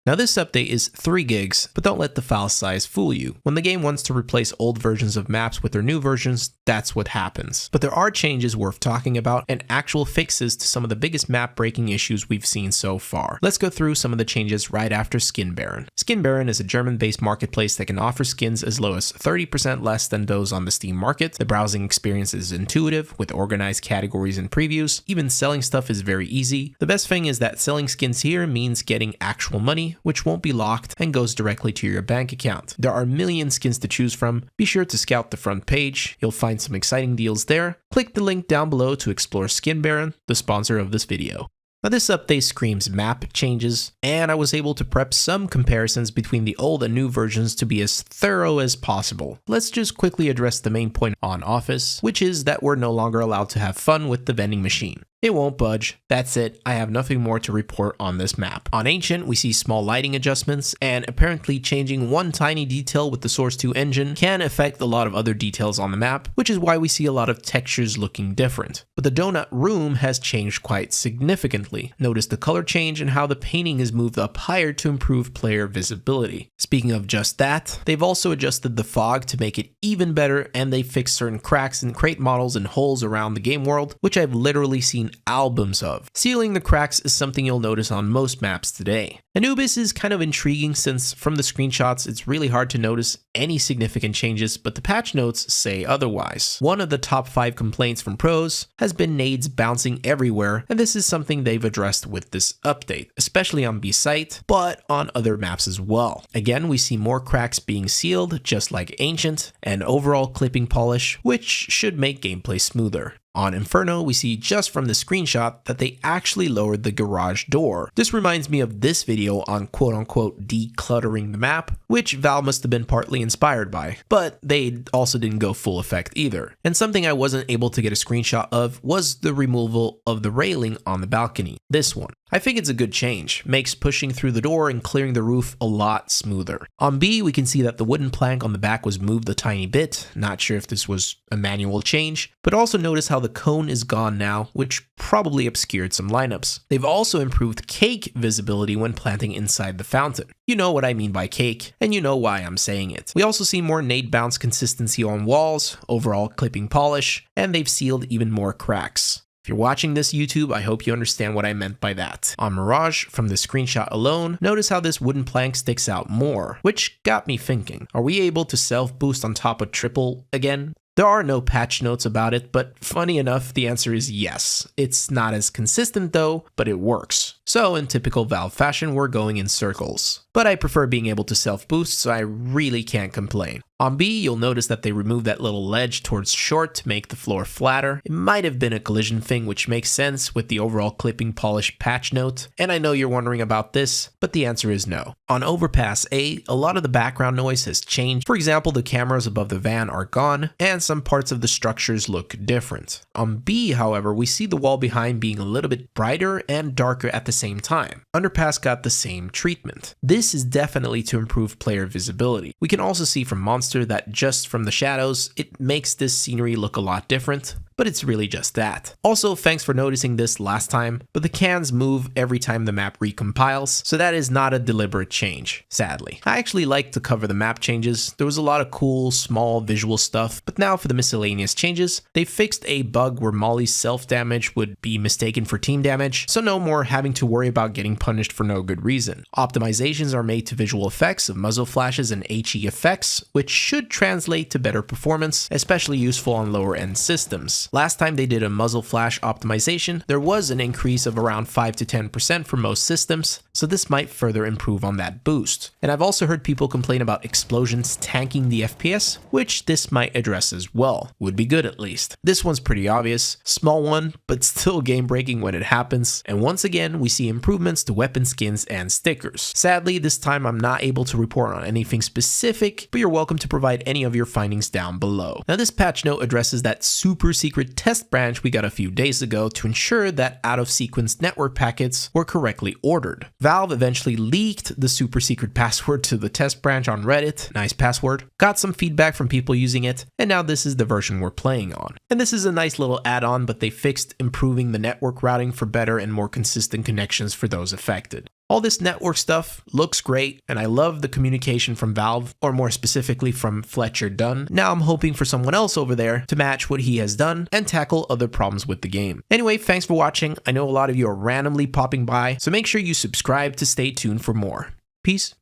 Now this update is 3 gigs, but don't let the file size fool you. When the game wants to replace old versions of maps with their new versions, that's what happens. But there are changes worth talking about and actual fixes to some of the biggest map breaking issues we've seen so far. Let's go through some of the changes right after Skin Baron. Skin Baron is a German-based marketplace that can offer skins as low as 30% less than those on the Steam market. The browsing experience is intuitive, with organized categories and previews. Even selling stuff is very easy. The best thing is that selling skins here means getting actual money, which won't be locked and goes directly to your bank account. There are a million skins to choose from. Be sure to scout the front page. You'll find some exciting deals there. Click the link down below to explore Skin Baron, the sponsor of this video. Now this update screams map changes, and I was able to prep some comparisons between the old and new versions to be as thorough as possible. Let's just quickly address the main point on Office, which is that we're no longer allowed to have fun with the vending machine. It won't budge. That's it. I have nothing more to report on this map. On Ancient, we see small lighting adjustments, and apparently changing one tiny detail with the Source 2 engine can affect a lot of other details on the map, which is why we see a lot of textures looking different. But the donut room has changed quite significantly. Notice the color change and how the painting is moved up higher to improve player visibility. Speaking of just that, they've also adjusted the fog to make it even better, and they fixed certain cracks in crate models and holes around the game world, which I've literally seen albums of. Sealing the cracks is something you'll notice on most maps today. Anubis is kind of intriguing since from the screenshots it's really hard to notice any significant changes, but the patch notes say otherwise. One of the top 5 complaints from pros has been nades bouncing everywhere, and this is something they've addressed with this update, especially on B-Site, but on other maps as well. Again, we see more cracks being sealed, just like Ancient, and overall clipping polish, which should make gameplay smoother. On Inferno, we see just from the screenshot that they actually lowered the garage door. This reminds me of this video on quote-unquote decluttering the map, which Valve must have been partly inspired by, but they also didn't go full effect either. And something I wasn't able to get a screenshot of was the removal of the railing on the balcony, this one. I think it's a good change, makes pushing through the door and clearing the roof a lot smoother. On B, we can see that the wooden plank on the back was moved a tiny bit, not sure if this was a manual change, but also notice how the cone is gone now, which probably obscured some lineups. They've also improved cake visibility when planting inside the fountain. You know what I mean by cake, and you know why I'm saying it. We also see more nade bounce consistency on walls, overall clipping polish, and they've sealed even more cracks. If you're watching this YouTube, I hope you understand what I meant by that. On Mirage, from the screenshot alone, notice how this wooden plank sticks out more, which got me thinking, are we able to self-boost on top of triple again? There are no patch notes about it, but funny enough, the answer is yes. It's not as consistent though, but it works. So in typical Valve fashion, we're going in circles. But I prefer being able to self-boost, so I really can't complain. On B, you'll notice that they removed that little ledge towards short to make the floor flatter. It might have been a collision thing, which makes sense with the overall clipping polish patch note. And I know you're wondering about this, but the answer is no. On Overpass A, a lot of the background noise has changed. For example, the cameras above the van are gone, and some parts of the structures look different. On B, however, we see the wall behind being a little bit brighter and darker at the same time. Underpass got the same treatment. This is definitely to improve player visibility. We can also see from Monster that just from the shadows, it makes this scenery look a lot different, but it's really just that. Also, thanks for noticing this last time, but the cans move every time the map recompiles, so that is not a deliberate change, sadly. I actually like to cover the map changes. There was a lot of cool, small visual stuff, but now for the miscellaneous changes, they fixed a bug where Molly's self-damage would be mistaken for team damage, so no more having to worry about getting punished for no good reason. Optimizations are made to visual effects of muzzle flashes and HE effects, which should translate to better performance, especially useful on lower end systems. Last time they did a muzzle flash optimization, there was an increase of around 5 to 10% for most systems, so this might further improve on that boost. And I've also heard people complain about explosions tanking the FPS, which this might address as well. Would be good at least. This one's pretty obvious, small one, but still game breaking when it happens. And once again, we see improvements to weapon skins and stickers. Sadly, this time I'm not able to report on anything specific, but you're welcome to provide any of your findings down below. Now this patch note addresses that super secret test branch we got a few days ago to ensure that out-of-sequence network packets were correctly ordered. Valve eventually leaked the super secret password to the test branch on Reddit, nice password, got some feedback from people using it, and now this is the version we're playing on. And this is a nice little add-on, but they fixed improving the network routing for better and more consistent connections for those affected. All this network stuff looks great, and I love the communication from Valve, or more specifically from Fletcher Dunn. Now I'm hoping for someone else over there to match what he has done and tackle other problems with the game. Anyway, thanks for watching. I know a lot of you are randomly popping by, so make sure you subscribe to stay tuned for more. Peace.